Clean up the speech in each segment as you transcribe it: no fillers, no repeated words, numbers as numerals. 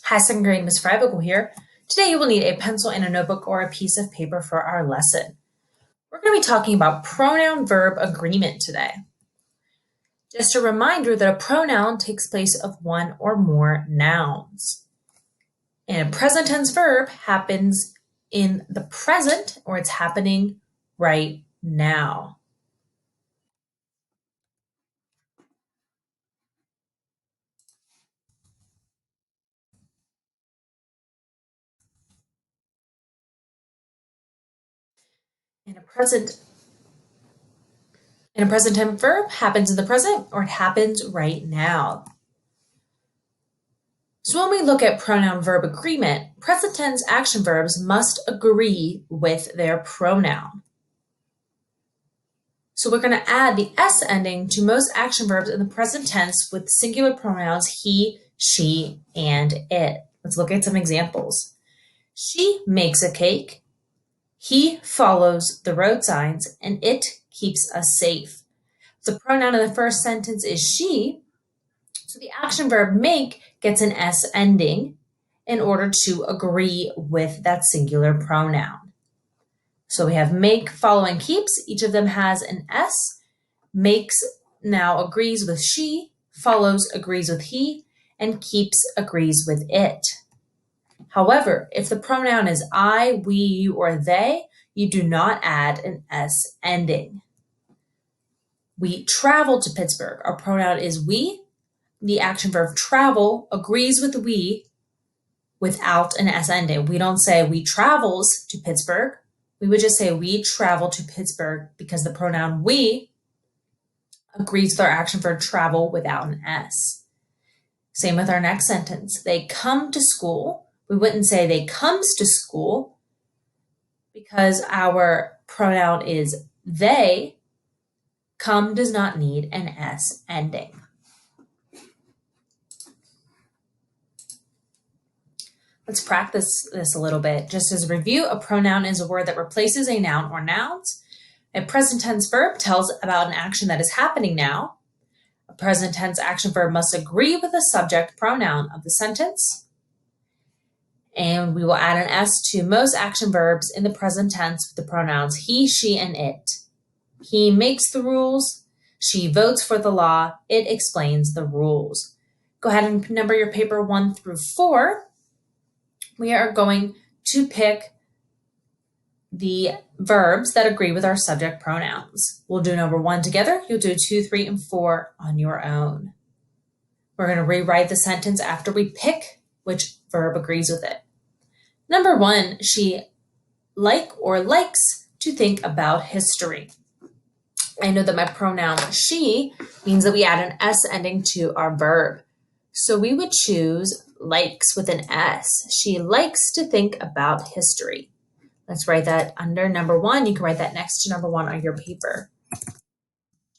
Hi, second grade, Ms. Freibuckle here. Today you will need a pencil and a notebook or a piece of paper for our lesson. We're going to be talking about pronoun-verb agreement today. Just a reminder that a pronoun takes place of one or more nouns. And a present tense verb happens in the present, or it's happening right now. And a present tense verb happens in the present, or it happens right now. So when we look at pronoun-verb agreement, present tense action verbs must agree with their pronoun. So we're going to add the S ending to most action verbs in the present tense with singular pronouns he, she, and it. Let's look at some examples. She makes a cake. He follows the road signs, and it keeps us safe. The pronoun in the first sentence is she, so the action verb make gets an S ending in order to agree with that singular pronoun. So we have make, follow, and keeps. Each of them has an S. Makes now agrees with she, follows agrees with he, and keeps agrees with it. However, if the pronoun is I, we, you, or they, you do not add an S ending. We travel to Pittsburgh. Our pronoun is we. The action verb travel agrees with we without an S ending. We don't say we travels to Pittsburgh. We would just say we travel to Pittsburgh because the pronoun we agrees with our action verb travel without an S. Same with our next sentence. They come to school. We wouldn't say they comes to school because our pronoun is they. Come does not need an S ending. Let's practice this a little bit. Just as a review, a pronoun is a word that replaces a noun or nouns. A present tense verb tells about an action that is happening now. A present tense action verb must agree with the subject pronoun of the sentence. And we will add an S to most action verbs in the present tense with the pronouns he, she, and it. He makes the rules. She votes for the law. It explains the rules. Go ahead and number your paper 1 through 4. We are going to pick the verbs that agree with our subject pronouns. We'll do number 1 together. You'll do 2, 3, and 4 on your own. We're going to rewrite the sentence after we pick which verb agrees with it. Number 1, she likes to think about history. I know that my pronoun she means that we add an S ending to our verb. So we would choose likes with an S. She likes to think about history. Let's write that under number 1. You can write that next to number 1 on your paper.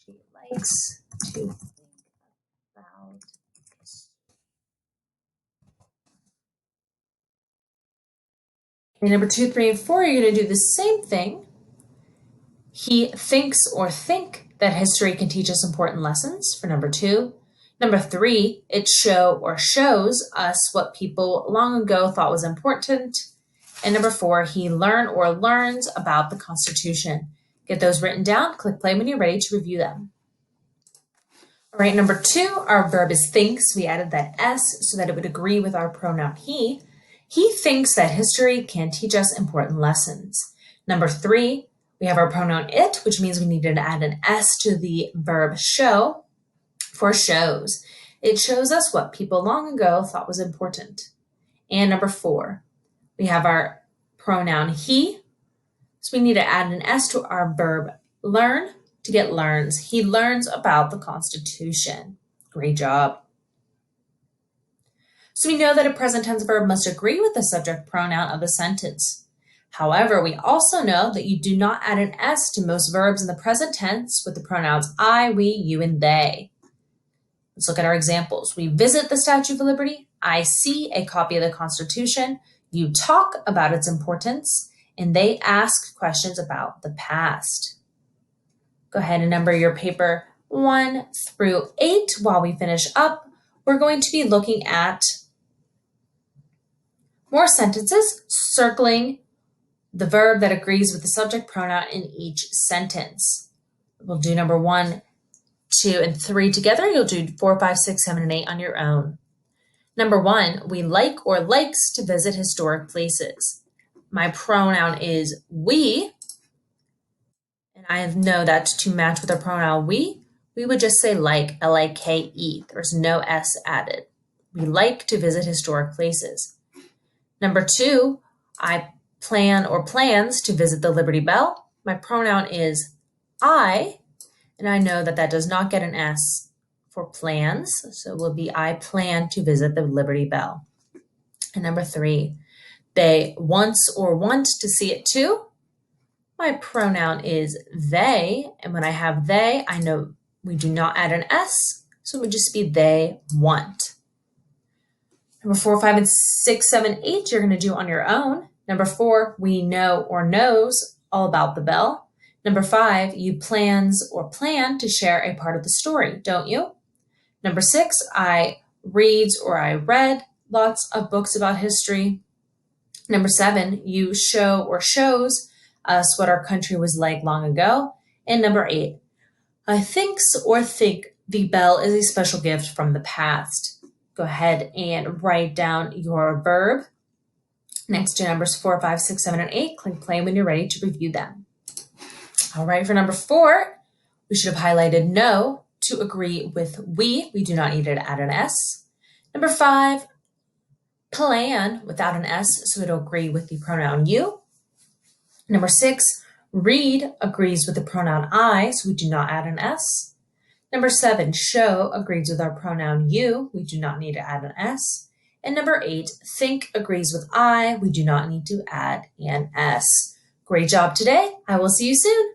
She likes to think about history. And number 2, 3, and 4, you're going to do the same thing. He thinks or think that history can teach us important lessons for number 2. Number 3, it shows us what people long ago thought was important. And number 4, he learns about the Constitution. Get those written down. Click play when you're ready to review them. All right, number 2, our verb is thinks. We added that S so that it would agree with our pronoun he. He thinks that history can teach us important lessons. Number 3, we have our pronoun it, which means we needed to add an S to the verb show. For shows. It shows us what people long ago thought was important. And number 4, we have our pronoun he. So we need to add an S to our verb learn to get learns. He learns about the Constitution. Great job. So we know that a present tense verb must agree with the subject pronoun of the sentence. However, we also know that you do not add an S to most verbs in the present tense with the pronouns I, we, you, and they. Let's look at our examples. We visit the Statue of Liberty. I see a copy of the Constitution. You talk about its importance. And they ask questions about the past. Go ahead and number your paper 1 through 8. While we finish up, we're going to be looking at More sentences, circling the verb that agrees with the subject pronoun in each sentence. We'll do number 1, 2, and 3 together. You'll do 4, 5, 6, 7, and 8 on your own. Number 1, we like or likes to visit historic places. My pronoun is we, and I know that to match with our pronoun we would just say like, L-I-K-E. There's no S added. We like to visit historic places. Number 2, I plan or plans to visit the Liberty Bell. My pronoun is I, and I know that that does not get an S for plans, so it will be I plan to visit the Liberty Bell. And number 3, they once or want to see it too. My pronoun is they, and when I have they, I know we do not add an S, so it would just be they want. Number 4, 5, and 6, 7, 8, you're going to do on your own. Number 4, we know or knows all about the bell. Number 5, you plans or plan to share a part of the story, don't you? Number 6, I reads or I read lots of books about history. Number 7, you show or shows us what our country was like long ago. And number 8, I thinks or think the bell is a special gift from the past. Go ahead and write down your verb next to numbers 4, 5, 6, 7, and 8. Click play when you're ready to review them. All right, for number 4, we should have highlighted no to agree with we. We do not need to add an S. Number 5, plan without an S, so it'll agree with the pronoun you. Number 6, read agrees with the pronoun I, so we do not add an S. Number 7, show agrees with our pronoun you. We do not need to add an S. And number 8, think agrees with I. We do not need to add an S. Great job today. I will see you soon.